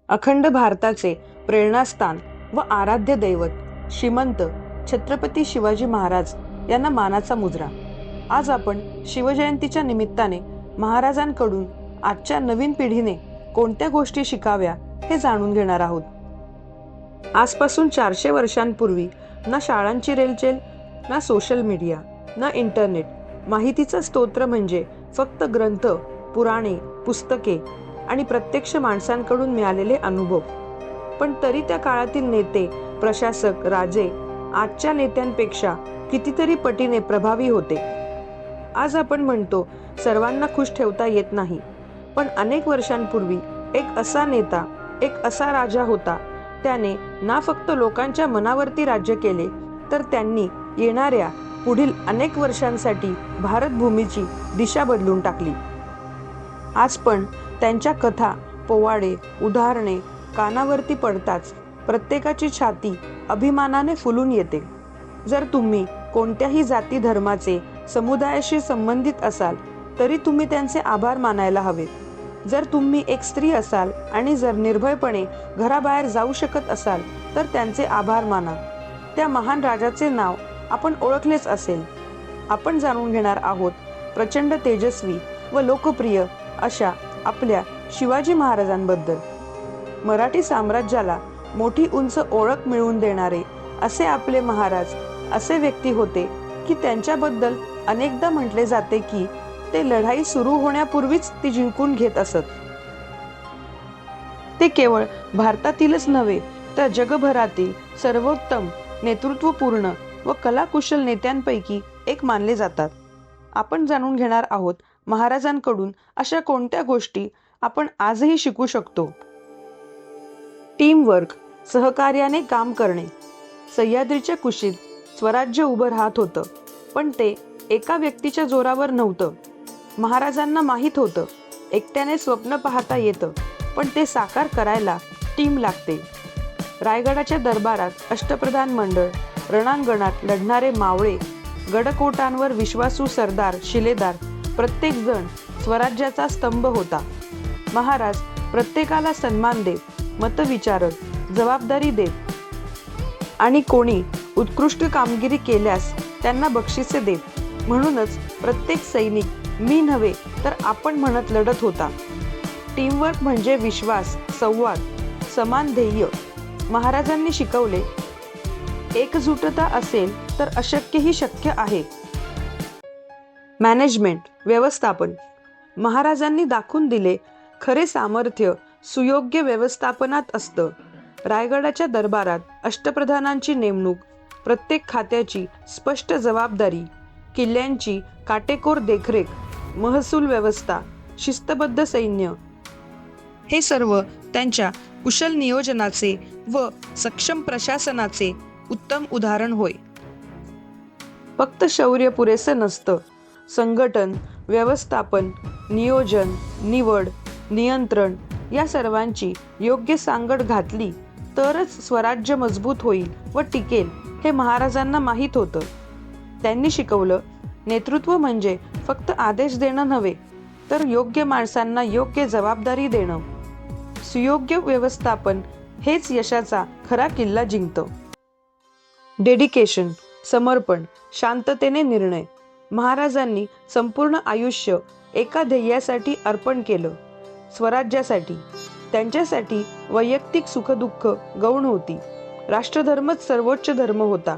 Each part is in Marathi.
अखंड भारताचे प्रेरणास्थान व आराध्य दैवत श्रीमंत छत्रपती शिवाजी महाराज यांना मानाचा मुजरा. आज आपण शिवजयंतीच्या निमित्ताने महाराजांकडून आजच्या नवीन पिढीने कोणत्या गोष्टी शिकाव्या हे जाणून घेणार आहोत. आजपासून 400 वर्षांपूर्वी ना शाळांची रेलचेल, ना सोशल मीडिया, ना इंटरनेट. माहितीचा स्तोत्र म्हणजे फक्त ग्रंथ, पुराणे, पुस्तके आणि प्रत्यक्ष माणसांकडून मिळालेले अनुभव. पण तरी त्या काळातील नेते, प्रशासक, राजे आजच्या नेत्यांपेक्षा कितीतरी पटीने प्रभावी होते. आज आपण म्हणतो सर्वांना खुश ठेवता येत नाही, पण अनेक वर्षांपूर्वी एक असा नेता, एक असा राजा होता. त्याने ना फक्त लोकांच्या मनावरती राज्य केले, तर त्यांनी येणाऱ्या पुढील अनेक वर्षांसाठी भारतभूमीची दिशा बदलून टाकली. आज पण त्यांच्या कथा, पोवाडे, उदाहरणे कानावरती पडताच प्रत्येकाची छाती अभिमानाने फुलून येते. जर तुम्ही कोणत्याही जाती धर्माचे, समुदायाशी संबंधित असाल तरी तुम्ही त्यांचे आभार मानायला हवेत. जर तुम्ही एक स्त्री असाल आणि जर निर्भयपणे घराबाहेर जाऊ शकत असाल तर त्यांचे आभार माना. त्या महान राजाचे नाव आपण ओळखलेच असेल. आपण जाणून घेणार आहोत प्रचंड तेजस्वी व लोकप्रिय अशा आपल्या शिवाजी महाराजांबद्दल. मराठी साम्राज्याला मोठी उंच ओळख मिळवून देणारे असे आपले महाराज असे व्यक्ती होते की त्यांच्याबद्दल अनेकदा म्हटले जाते की ते लढाई सुरू होण्यापूर्वीच ती जिंकून घेत असत. ते केवळ भारतातीलच नव्हे तर जगभरातील सर्वोत्तम, नेतृत्वपूर्ण व कलाकुशल नेत्यांपैकी एक मानले जातात. आपण जाणून घेणार आहोत महाराजांकडून अशा कोणत्या गोष्टी आपण आजही शिकू शकतो. टीमवर्क, सहकार्याने काम करणे. सह्याद्रीच्या कुशीत स्वराज्य उभं राहत होतं, पण ते एका व्यक्तीच्या जोरावर नव्हतं. महाराजांना माहीत होतं एकट्याने स्वप्न पाहता येतं, पण ते साकार करायला टीम लागते. रायगडाच्या दरबारात अष्टप्रधान मंडळ, रणांगणात लढणारे मावळे, गडकोटांवर विश्वासू सरदार, शिलेदार, प्रत्येक जण स्वराज्याचा स्तंभ होता. महाराज प्रत्येकाला सन्मान देत, मत विचारत, जबाबदारी देत आणि कोणी उत्कृष्ट कामगिरी केल्यास त्यांना बक्षिसे देत. म्हणूनच प्रत्येक सैनिक मी नव्हे तर आपण म्हणत लढत होता. टीमवर्क म्हणजे विश्वास, संवाद, समान ध्येय. महाराजांनी शिकवले, एकजुटता असेल तर अशक्यही शक्य आहे. मॅनेजमेंट, व्यवस्थापन. महाराजांनी दाखवून दिले खरे सामर्थ्य सुयोग्य व्यवस्थापनात असतं. रायगडाच्या दरबारात अष्टप्रधानांची नेमणूक, प्रत्येक खात्याची स्पष्ट जबाबदारी, किल्ल्यांची काटेकोर देखरेख, महसूल व्यवस्था, शिस्तबद्ध सैन्य, हे सर्व त्यांच्या कुशल नियोजनाचे व सक्षम प्रशासनाचे उत्तम उदाहरण होय. फक्त शौर्य पुरेसे नसतं. संघटन, व्यवस्थापन, नियोजन, निवड, नियंत्रण या सर्वांची योग्य सांगड घातली तरच स्वराज्य मजबूत होईल व टिकेल हे महाराजांना माहीत होतं. त्यांनी शिकवलं, नेतृत्व म्हणजे फक्त आदेश देणं नव्हे तर योग्य माणसांना योग्य जबाबदारी देणं. सुयोग्य व्यवस्थापन हेच यशाचा खरा किल्ला जिंकतं. डेडिकेशन, समर्पण, शांततेने निर्णय. महाराजांनी संपूर्ण आयुष्य एका ध्येयासाठी अर्पण केलं, स्वराज्यासाठी. त्यांच्यासाठी वैयक्तिक सुखदुःख गौण होती. राष्ट्रधर्मच सर्वोच्च धर्म होता.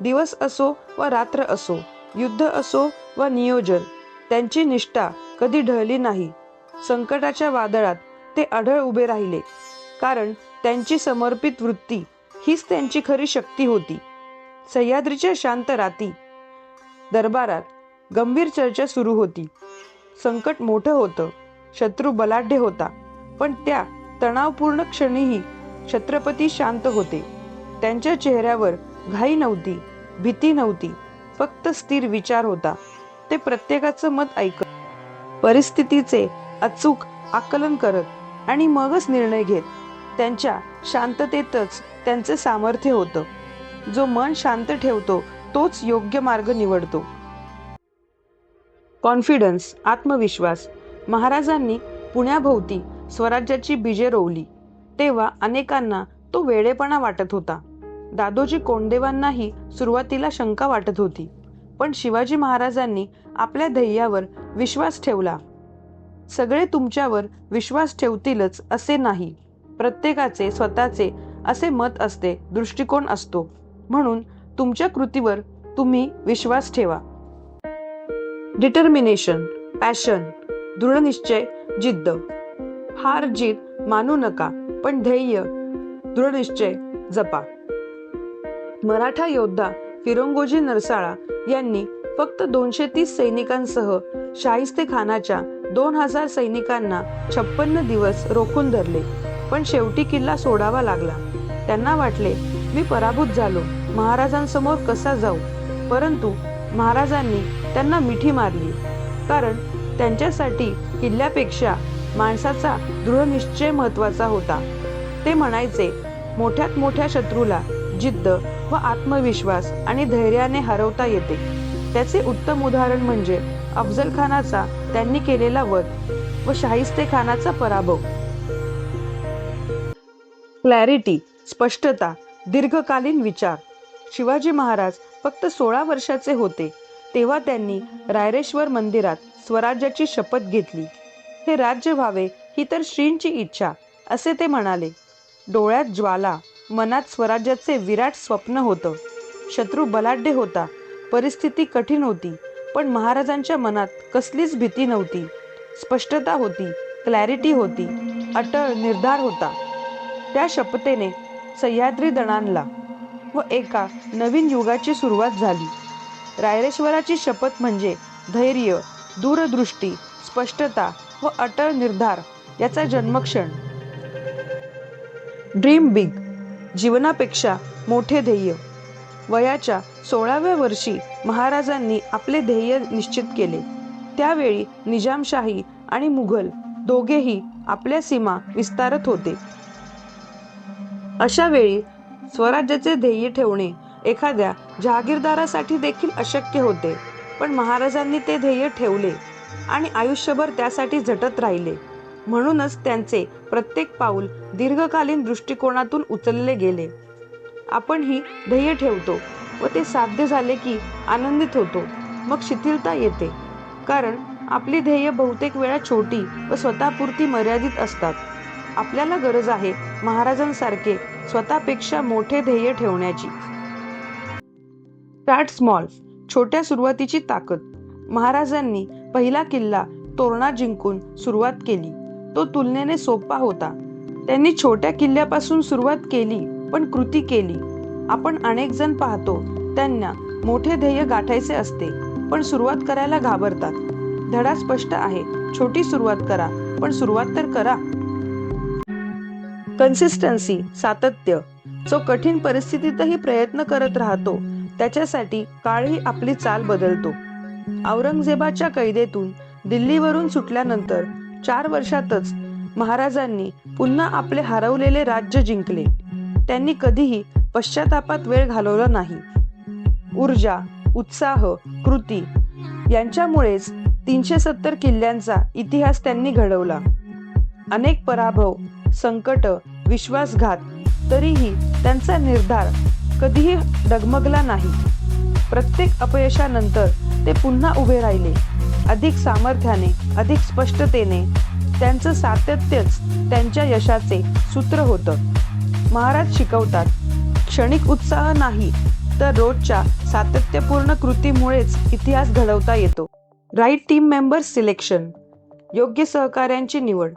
दिवस असो व रात्र असो, युद्ध असो व नियोजन, त्यांची निष्ठा कधी ढळली नाही. संकटाच्या वादळात ते अढळ उभे राहिले, कारण त्यांची समर्पित वृत्ती हीच त्यांची खरी शक्ती होती. सह्याद्रीच्या शांत रात्री दरबारात गंभीर चर्चा सुरू होती. संकट मोठं होतं, शत्रू बलाढ्य होता, पण त्या तणावपूर्ण क्षणीही छत्रपती शांत होते. त्यांच्या चेहऱ्यावर घाई नव्हती, भीती नव्हती, फक्त स्थिर विचार होता. ते प्रत्येकाचं मत ऐकत, परिस्थितीचे अचूक आकलन करत आणि मगच निर्णय घेत. त्यांच्या शांततेतच त्यांचे सामर्थ्य होतं. जो मन शांत ठेवतो तोच योग्य मार्ग निवडतो. कॉन्फिडन्स, आत्मविश्वास. महाराजांनी पुण्याभोवती स्वराज्याची बीजे रोवली. तेव्हा अनेकांना तो वेडेपणा वाटत होता. दादोजी कोंडदेवांनाही सुरुवातीला शंका वाटत होती, पण शिवाजी महाराजांनी आपल्या ध्येयावर विश्वास ठेवला. सगळे तुमच्यावर विश्वास ठेवतीलच असे नाही. प्रत्येकाचे स्वतःचे असे मत असते, दृष्टिकोन असतो. म्हणून तुमच्या कृतीवर तुम्ही विश्वास ठेवा. डिटर्मिनेशन, पॅशन, दृढनिश्चय, जिद्द. हार जीत मानू नका, पण ध्येय, दृढनिश्चय जपा. मराठा योद्धा फिरंगोजी नरसाळा यांनी फक्त 230 सैनिकांसह शाहिस्तेखानाच्या 2000 सैनिकांना 56 दिवस रोखून धरले. पण शेवटी किल्ला सोडावा लागला. त्यांना वाटले, मी पराभूत झालो, महाराजांसमोर कसा जाऊ? परंतु महाराजांनी त्यांना मिठी मारली, कारण त्यांच्यासाठी किल्ल्यापेक्षा माणसाचा दृढनिश्चय महत्वाचा होता. ते म्हणायचे, मोठ्यात मोठ्या शत्रूला जिद्द व आत्मविश्वास आणि धैर्याने हरवता येते. त्याचे उत्तम उदाहरण म्हणजे अफजल खानाचा त्यांनी केलेला वध व शाहिस्तेखानाचा पराभव. क्लॅरिटी, स्पष्टता, दीर्घकालीन विचार. शिवाजी महाराज फक्त 16 वर्षाचे होते तेव्हा त्यांनी रायरेश्वर मंदिरात स्वराज्याची शपथ घेतली. हे राज्य व्हावे ही तर श्रींची इच्छा, असे ते म्हणाले. डोळ्यात ज्वाला, मनात स्वराज्याचे विराट स्वप्न होतं. शत्रू बलाढ्य होता, परिस्थिती कठीण होती, पण महाराजांच्या मनात कसलीच भीती नव्हती. स्पष्टता होती, क्लॅरिटी होती, अटळ निर्धार होता. त्या शपथेने सह्याद्री दणाणला व एका नवीन युगाची सुरुवात झाली. रायरेश्वराची शपथ म्हणजे धैर्य, दूरदृष्टी, स्पष्टता व अटळ निर्धार याचा जन्मक्षण. ड्रीम बिग, जीवनापेक्षा मोठे ध्येय. वयाच्या 16व्या वर्षी महाराजांनी आपले ध्येय निश्चित केले. त्यावेळी निजामशाही आणि मुघल दोघेही आपल्या सीमा विस्तारत होते. अशा वेळी स्वराज्याचे ध्येय ठेवणे एखाद्या जहागीरदारासाठी देखील अशक्य होते. पण महाराजांनी ते ध्येय ठेवले आणि आयुष्यभर त्यासाठी झटत राहिले. म्हणूनच त्यांचे प्रत्येक पाऊल दीर्घकालीन दृष्टिकोनातून उचलले गेले. आपणही ध्येय ठेवतो व ते साध्य झाले की आनंदित होतो, मग शिथिलता येते, कारण आपली ध्येय बहुतेक वेळा छोटी व स्वतःपुरती मर्यादित असतात. आपल्याला गरज आहे महाराजांसारखे स्वतःपेक्षा मोठे ध्येय ठेवण्याची. स्टार्ट स्मॉल, छोट्या सुरुवातीची ताकद. महाराजांनी पहिला किल्ला तोरणा जिंकून सुरुवात केली. तो तुलनेने सोपा होता. त्यांनी छोट्या किल्ल्यापासून सुरुवात केली, पण कृती केली. आपण अनेक जण पाहतो, त्यांना मोठे ध्येय गाठायचे असते, पण सुरुवात करायला घाबरतात. धडा स्पष्ट आहे, छोटी सुरुवात करा, पण सुरुवात तर करा. कन्सिस्टन्सी, सातत्य. जो कठीण परिस्थितीतही प्रयत्न करत राहतो, त्याच्यासाठी काळही आपली चाल बदलतो. औरंगजेबाच्या कैदेतून दिल्लीवरून सुटल्यानंतर 4 वर्षातच महाराजांनी पुन्हा आपले हरवलेले राज्य जिंकले. त्यांनी कधीही पश्चातापात वेळ घालवला नाही. ऊर्जा, उत्साह, कृती यांच्यामुळेच 370 किल्ल्यांचा इतिहास त्यांनी घडवला. अनेक पराभव, संकट, विश्वासघात, तरीही त्यांचा निर्धार कधीही डगमगला नाही. प्रत्येक अपयशानंतर ते पुन्हा उभे राहिले, अधिक सामर्थ्याने, अधिक स्पष्टतेने. त्यांचं सातत्यच त्यांच्या यशाचे सूत्र होतं. महाराज शिकवतात, क्षणिक उत्साह नाही, तर रोजच्या सातत्यपूर्ण कृतीमुळेच इतिहास घडवता येतो. राईट टीम मेंबर्स सिलेक्शन, योग्य सहकाऱ्यांची निवड.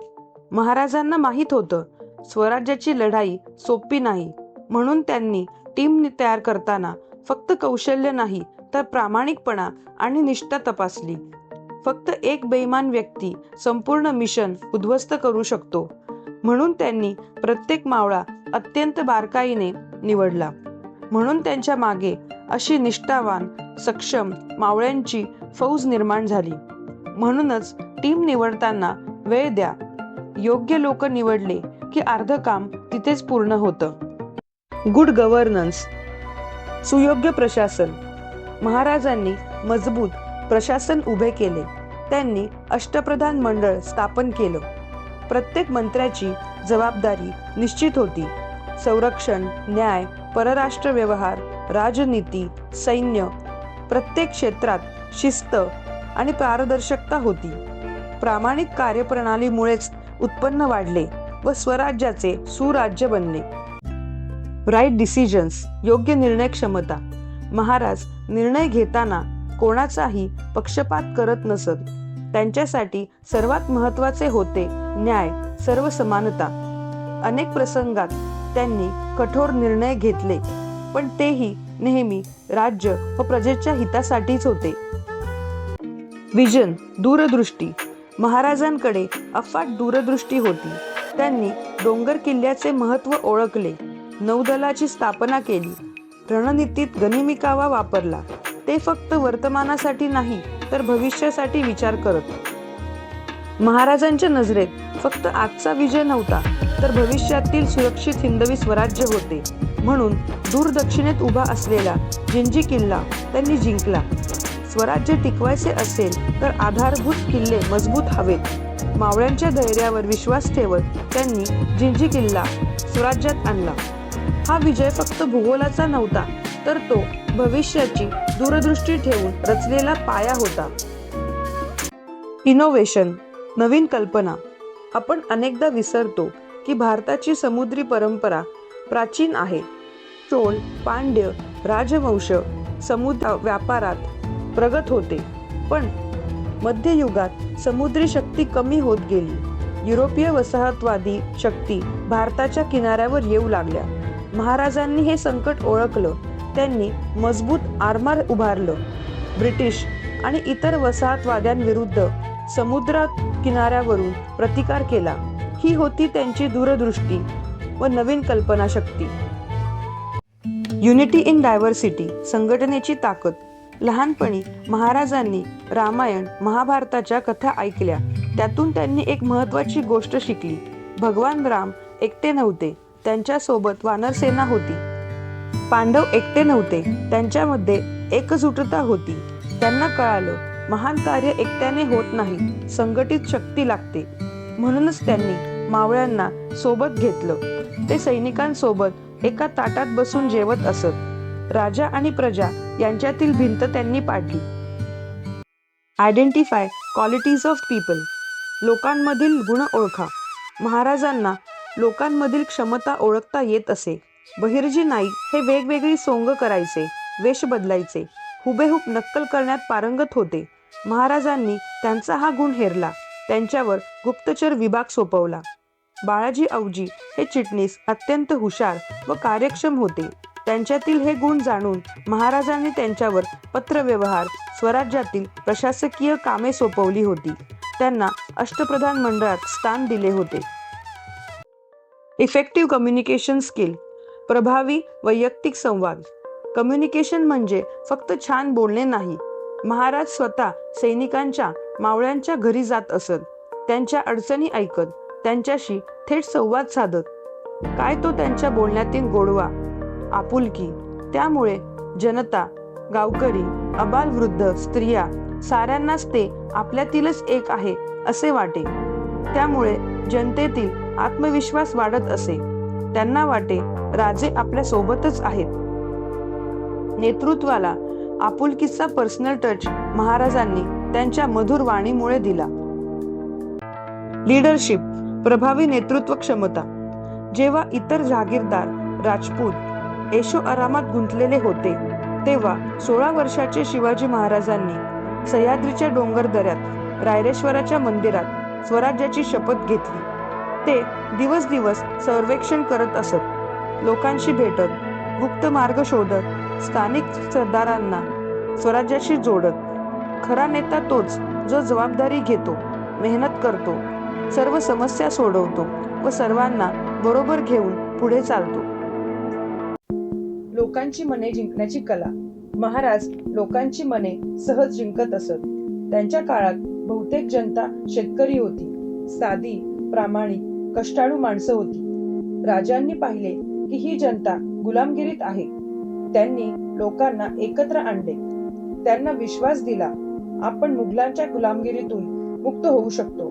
महाराजांना माहीत होतं, स्वराज्याची लढाई सोपी नाही. म्हणून त्यांनी टीम तयार करताना फक्त कौशल्य नाही, तर प्रामाणिकपणा आणि निष्ठा तपासली. फक्त एक बेईमान व्यक्ती संपूर्ण मिशन उद्ध्वस्त करू शकतो. म्हणून त्यांनी प्रत्येक मावळा अत्यंत बारकाईने निवडला. म्हणून त्यांच्या मागे अशी निष्ठावान, सक्षम मावळ्यांची फौज निर्माण झाली. म्हणूनच टीम निवडताना वेळ द्या. योग्य लोक निवडले की अर्ध काम तिथेच पूर्ण होतं. गुड गव्हर्नन्स, सुयोग्य प्रशासन. महाराजांनी मजबूत प्रशासन उभे केले. त्यांनी अष्टप्रधान मंडळ स्थापन केलं. प्रत्येक मंत्र्याची जबाबदारी निश्चित होती. संरक्षण, न्याय, परराष्ट्र व्यवहार, राजनीती, सैन्य, प्रत्येक क्षेत्रात शिस्त आणि पारदर्शकता होती. प्रामाणिक कार्यप्रणालीमुळेच उत्पन्न वाढले व स्वराज्याचे सुराज्य बनले. राईट डिसिजन्स, योग्य निर्णय क्षमता. महाराज निर्णय घेताना कोणाचाही पक्षपात करत नसत. त्यांच्यासाठी सर्वात महत्त्वाचे होते न्याय, सर्व समानता. अनेक प्रसंगात त्यांनी कठोर निर्णय घेतले, पण तेही नेहमी राज्य व प्रजेच्या हितासाठीच होते. विजन, दूरदृष्टी. महाराजांकडे अफाट दूरदृष्टी होती. त्यांनी डोंगर किल्ल्याचे महत्त्व ओळखले, नौदलाची स्थापना केली, रणनीतीत गनिमिकावा वापरला. ते फक्त वर्तमानासाठी नाही तर भविष्यासाठी विचार करत. महाराजांच्या नजरेत फक्त आजचा विजय नव्हता तर भविष्यातील सुरक्षित हिंदवी स्वराज्य होते. म्हणून दूर दक्षिणेत उभा असलेला जिंजी किल्ला त्यांनी जिंकला. स्वराज्य टिकवायचे असेल तर आधारभूत किल्ले मजबूत हवेत. मावळ्यांच्या धैर्यावर विश्वास ठेवत त्यांनी जिंजी किल्ला स्वराज्यात आणला. हा विजय फक्त भूगोलाचा नव्हता तर तो भविष्याची दूरदृष्टी ठेवून रचलेला पाया होता. इनोव्हेशन, नवीन कल्पना. आपण अनेकदा विसरतो की भारताची समुद्री परंपरा प्राचीन आहे. चोळ, पांड्य राजवंश समुद्र व्यापारात प्रगत होते, पण मध्ययुगात समुद्री शक्ती कमी होत गेली. युरोपीय वसाहतवादी शक्ती भारताच्या किनाऱ्यावर येऊ लागल्या. महाराजांनी हे संकट ओळखलं. त्यांनी मजबूत आरमार उभारलं. ब्रिटिश आणि इतर वसाहतवाद्यांविरुद्ध समुद्र किनाऱ्यावरून प्रतिकार केला. ही होती त्यांची दूरदृष्टी व नवीन कल्पनाशक्ती. युनिटी इन डायव्हर्सिटी, संघटनेची ताकद. लहानपणी महाराजांनी रामायण, महाभारताच्या कथा ऐकल्या. त्यातून त्यांनी एक महत्त्वाची गोष्ट शिकली. भगवान राम एकटे नव्हते, त्यांच्यासोबत वानरसेना होती. पांडव एकटे नव्हते, त्यांच्यामध्ये एकजुटता होती. त्यांना कळालं, महान कार्य एकट्याने होत नाही, संघटित शक्ती लागते. म्हणूनच त्यांनी मावळ्यांना सोबत घेतलं. ते सैनिकांसोबत एका ताटात बसून जेवत असत. राजा आणि प्रजा यांच्यातील भिंत त्यांनी पाडली. आयडेंटिफाय क्वालिटीज ऑफ पीपल, लोकांमधील गुण ओळखा. महाराजांना लोकांमधील क्षमता ओळखता येत असे. बहिर्जी नाईक हे वेगवेगळी सोंग करायचे, वेश बदलायचे, हुबेहूब नक्कल करण्यात पारंगत होते. महाराजांनी त्यांचा हा गुण हेरला. त्यांच्यावर गुप्तचर विभाग सोपवला. बाळाजी औजी हे चिटणीस अत्यंत हुशार व कार्यक्षम होते. त्यांच्यातील हे गुण जाणून महाराजांनी त्यांच्यावर पत्रव्यवहार, स्वराज्यातील प्रशासकीय कामे सोपवली होती. त्यांना अष्टप्रधान मंडळात स्थान दिले होते. इफेक्टिव्ह कम्युनिकेशन स्किल, प्रभावी वैयक्तिक संवाद. कम्युनिकेशन म्हणजे फक्त छान बोलणे नाही. महाराज स्वतः सैनिकांच्या, मावळ्यांच्या घरी जात असत. त्यांच्या अडचणी ऐकत, त्यांच्याशी थेट संवाद साधत. काय तो त्यांच्या बोलण्यातील गोडवा, आपुलकी. त्यामुळे जनता, गावकरी, अबालवृद्ध, स्त्रिया साऱ्यांनाच ते आपल्यातीलच एक आहे असे वाटे. त्यामुळे जनतेतील आत्मविश्वास वाढत असे. त्यांना वाटे राजे आपल्या सोबतच आहेत. नेतृत्वाला आपुलकीचा पर्सनल टच महाराजांनी त्यांच्या मधुर वाणीमुळे दिला. लीडरशिप, प्रभावी नेतृत्व क्षमता. जेव्हा इतर जहागीरदार, राजपूत ऐशो आरामात गुंतलेले होते, तेव्हा 16 वर्षाचे शिवाजी महाराजांनी सह्याद्रीच्या डोंगरदऱ्यात रायरेश्वराच्या मंदिरात स्वराज्याची शपथ घेतली. ते दिवस दिवस सर्वेक्षण करत असत, लोकांशी भेटत, गुप्त मार्ग शोधत, स्थानिक सरदारांना स्वराज्याशी जोडत. खरा नेता तोच जो जबाबदारी घेतो, मेहनत करतो, सर्व समस्या सोडवतो व सर्वांना बरोबर घेऊन पुढे चालतो. लोकांची मने जिंकण्याची कला. महाराज लोकांची मने सहज जिंकत असत. त्यांच्या काळात बहुतेक जनता शेतकरी होती. साधी, प्रामाणिक, कष्टाळू माणसं होती. राजांनी पाहिले की ही जनता गुलामगिरीत आहे. त्यांनी लोकांना एकत्र आणले. त्यांना विश्वास दिला, आपण मुघलांच्या गुलामगिरीतून मुक्त होऊ शकतो.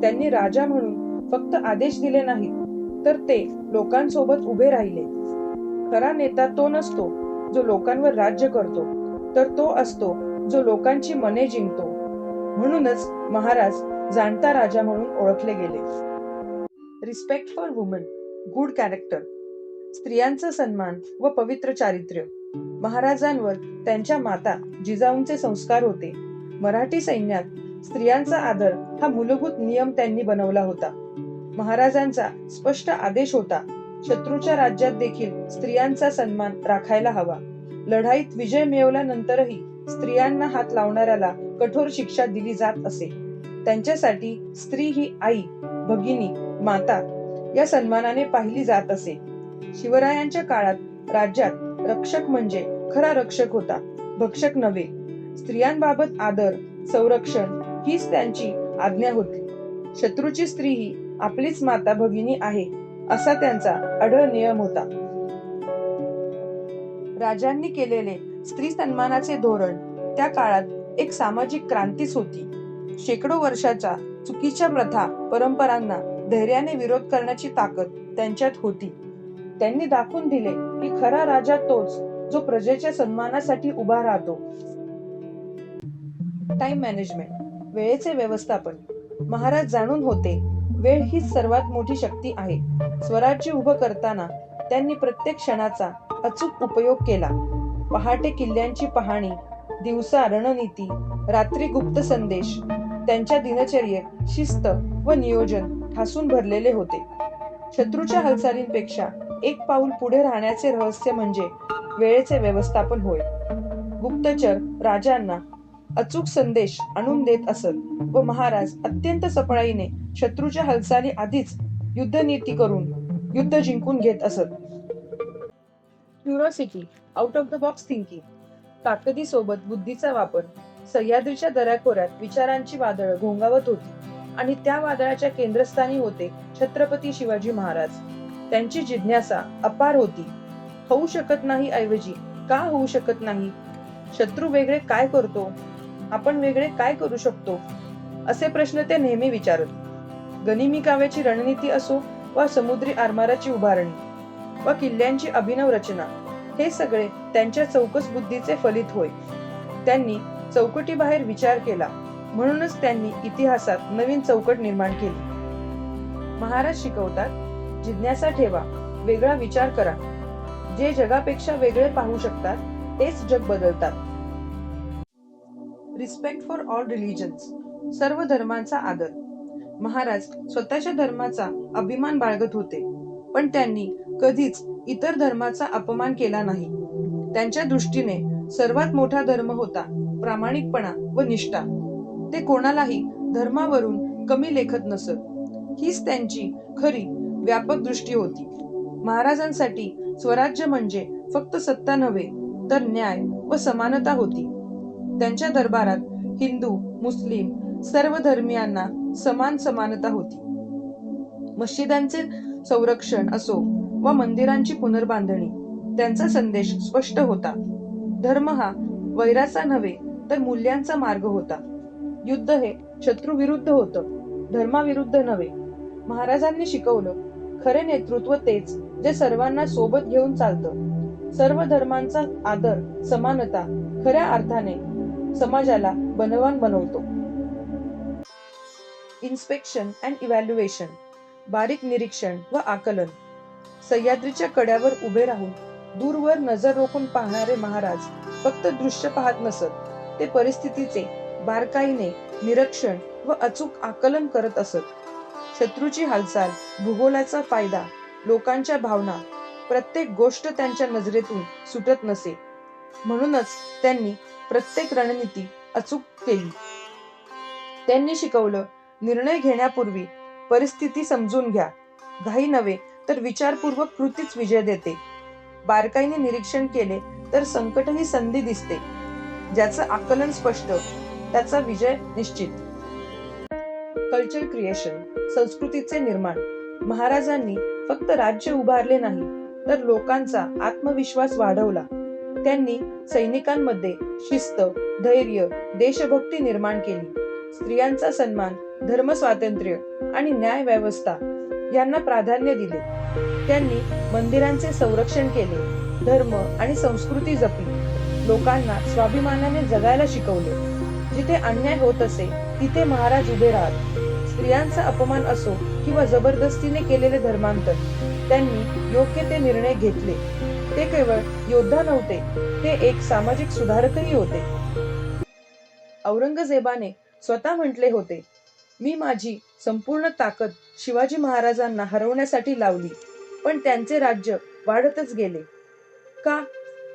त्यांनी राजा म्हणून फक्त आदेश दिले नाहीत, तर ते लोकांसोबत उभे राहिले. खरा नेता तो नसतो जो लोकांवर राज्य करतो, तर तो असतो जो लोकांची मने जिंकतो. म्हणूनच महाराज जाणता राजा म्हणून ओळखले गेले. Respect for woman, good character. स्त्रियांचा सन्मान व पवित्र चारित्र्य. महाराजांवर त्यांच्या माता जिजाऊंचे संस्कार होते. मराठी सैन्यात स्त्रियांचा आदर हा मूलभूत नियम त्यांनी बनवला होता. महाराजांचा स्पष्ट आदेश होता, शत्रूच्या राज्यात देखील स्त्रियांचा सन्मान राखायला हवा. लढाईत विजय मिळवल्यानंतरही स्त्रियांना हात लावणाऱ्याला कठोर शिक्षा दिली जात असे. त्यांच्यासाठी स्त्री ही आई, भगिनी, माता या सन्मानाने पाहिली जात असे. शिवरायांच्या काळात राज्यात रक्षक म्हणजे खरा रक्षक होता, भक्षक नव्हे. स्त्रियांबाबत आदर, संरक्षण हीच त्यांची आज्ञा होती. शत्रूची स्त्री ही आपलीच माता भगिनी आहे असा त्यांचा अढळ नियम होता. राजांनी केलेले स्त्री सन्मानाचे धोरण त्या काळात एक सामाजिक क्रांतीच होती. शेकडो वर्षाच्या चुकीच्या प्रथा, परंपरांना धैर्याने विरोध करण्याची ताकद त्यांच्यात होती. त्यांनी दाखवून दिले की खरा राजा तोच जो प्रजेच्या सन्मानासाठी उभा राहतो. टाइम मॅनेजमेंट, वेळेचे व्यवस्थापन. महाराज जाणून होते, वेळ हीच सर्वात मोठी शक्ती आहे. स्वराज्य उभं करताना त्यांनी प्रत्येक क्षणाचा अचूक उपयोग केला. पहाटे किल्ल्यांची पाहणी, दिवसा रणनीती, रात्री गुप्त संदेश. त्यांच्या दिनचर्येत शिस्त व नियोजन ठासून भरलेले होते. शत्रूच्या हालचालींपेक्षा एक पाऊल पुढे राहण्याचे रहस्य म्हणजे वेळेचे व्यवस्थापन होय. गुप्तचर राजांना अचूक संदेश आणून देत असत व महाराज अत्यंत सफाईने शत्रूच्या हालचाली आधीच युद्धनीती करून युद्ध जिंकून घेत असत. Curiosity, out of the box thinking. ताकदीसोबत बुद्धीचा वापर. सह्याद्रीच्या दऱ्याखोऱ्यात विचारांची वादळ घोंगावत होती आणि त्या वादळाच्या केंद्रस्थानी होते छत्रपती शिवाजी महाराज. त्यांची जिज्ञासा अपार होती. होऊ शकत नाही ऐवजी का होऊ शकत नाही? शत्रू वेगळे काय करतो, आपण वेगळे काय करू शकतो, असे प्रश्न ते नेहमी विचारत. गनिमी काव्याची रणनीती असो वा समुद्री आरमाराची उभारणी वा किल्ल्यांची अभिनव रचना, हे सगळे त्यांच्या चौकस बुद्धीचे फलित होय. त्यांनी चौकटीबाहेर विचार केला, म्हणूनच त्यांनी इतिहासात नवीन चौकट निर्माण केली. महाराज शिकवतात, जिज्ञासा ठेवा, वेगळा विचार करा. जे जगापेक्षा वेगळे पाहू शकतात तेच जग बदलतात. रिस्पेक्ट फॉर ऑल रिलिजन्स, सर्व धर्मांचा आदर. महाराज स्वतःच्या धर्माचा अभिमान बाळगत होते, पण त्यांनी कधीच इतर धर्माचा अपमान केला नाही. त्यांच्या दृष्टीने सर्वात मोठा धर्म होता प्रामाणिकपणा व निष्ठा. ते कोणालाही धर्मावरून कमी लेखत नसत. हीच त्यांची खरी व्यापक दृष्टी होती. महाराजांसाठी स्वराज्य म्हणजे फक्त सत्ता नव्हे, तर न्याय व समानता होती. त्यांच्या दरबारात हिंदू, मुस्लिम सर्व धर्मियांना समान समानता होती. मशिदांचे संरक्षण असो व मंदिरांची पुनर्बांधणी, त्यांचा संदेश स्पष्ट होता. धर्म हा वैराचा नव्हे तर मूल्यांचा मार्ग होता. युद्ध हे शत्रू विरुद्ध होतं, धर्माविरुद्ध नव्हे. महाराजांनी शिकवलं, खरे नेतृत्व तेच जे सर्वांना सोबत घेऊन चालतं. सर्व धर्मांचा आदर, समानता खऱ्या अर्थाने समाजाला बलवान बनवतो. इन्स्पेक्शन अँड इव्हॅल्युएशन, बारीक निरीक्षण व आकलन. सह्याद्रीच्या कड्यावर उभे राहून दूरवर नजर रोखून पाहणारे महाराज फक्त दृश्य पाहत नसत, ते परिस्थितीचे बारकाईने निरीक्षण व अचूक आकलन करत असत. शत्रूची हालचाल, भूगोलाचा फायदा, लोकांच्या भावना, प्रत्येक गोष्ट त्यांच्या नजरेतून सुटत नसे. म्हणूनच त्यांनी प्रत्येक रणनीती अचूक केली. त्यांनी शिकवलं, निर्णय घेण्यापूर्वी परिस्थिती समजून घ्या. घाई नव्हे तर विचारपूर्वक कृतीच विजय देते. बारकाईने निरीक्षण केले तर संकट ही संधी दिसते. ज्याचं आकलन स्पष्ट त्याचा विजय निश्चित. कल्चर क्रिएशन, संस्कृतीचे निर्माण. महाराजांनी फक्त राज्य उभारले नाही तर लोकांचा आत्मविश्वास वाढवला. त्यांनी सैनिकांमध्ये शिस्त, धैर्य, देशभक्ती निर्माण केली. स्त्रियांचा सन्मान धर्मस्वातंत्र्य आणि न्याय व्यवस्था यांना प्राधान्य दिले. त्यांनी मंदिरांचे संरक्षण केले, धर्म आणि संस्कृती जपली, लोकांना स्वाभिमानाने जगायला शिकवले. जिथे अन्याय होत असे तिथे महाराज उभे राहत. स्त्रियांचा अपमान असो किंवा जबरदस्तीने केलेले धर्मांतर, त्यांनी योग्य ते निर्णय घेतले. ते केवळ योद्धा नव्हते, ते एक सामाजिक सुधारकही होते. औरंगजेबाने स्वतः म्हटले होते, मी माझी संपूर्ण ताकद शिवाजी महाराजांना हरवण्यासाठी लावली, पण त्यांचे राज्य वाढतच गेले. का?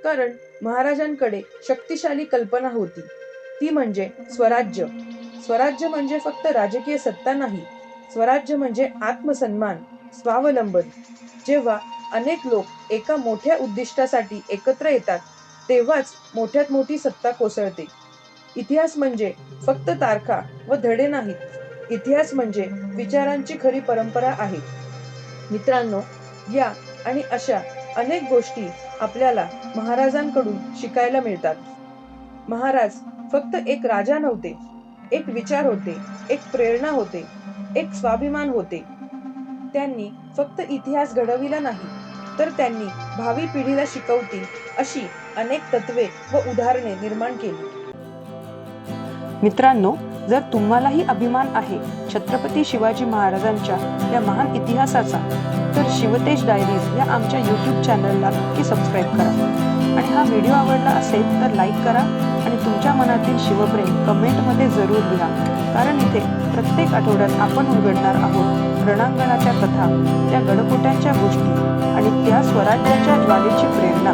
कारण महाराजांकडे शक्तिशाली कल्पना होती, ती म्हणजे स्वराज्य. स्वराज्य म्हणजे फक्त राजकीय सत्ता नाही, स्वराज्य म्हणजे आत्मसन्मान, स्वावलंबन. जेव्हा अनेक लोक एका मोठ्या उद्दिष्टासाठी एकत्र येतात, तेव्हाच मोठ्यात मोठी सत्ता कोसळते. इतिहास म्हणजे फक्त तारखा व धडे नाहीत, इतिहास म्हणजे विचारांची खरी परंपरा आहे. मित्रांनो, या आणि अशा अनेक गोष्टी आपल्याला महाराजांकडून शिकायला मिळतात. महाराज फक्त एक राजा नव्हते, एक विचार होते, एक प्रेरणा होते, एक स्वाभिमान होते. त्यांनी फक्त इतिहास घडविला नाही, तर त्यांनी भावी पिढीला शिकवतील अशी अनेक तत्वे व उदाहरणे निर्माण केली. मित्रांनो, जर तुम्हालाही अभिमान आहे छत्रपती शिवाजी महाराजांच्या या महान इतिहासाचा, तर शिवतेज डायरीज या आमच्या YouTube चॅनलला नक्की सबस्क्राईब करा. आणि हा व्हिडिओ आवडला असेल तर लाईक करा आणि तुमच्या मनातील शिवप्रेम कमेंटमध्ये जरूर लिहा. कारण इथे प्रत्येक आठवड्यात आपण उघडणार आहोत रणांगणाच्या कथा, त्या गडकोट्यांच्या गोष्टी आणि त्या स्वराज्याच्या ज्वालेची प्रेरणा.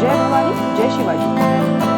जय भवानी, जय शिवाजी.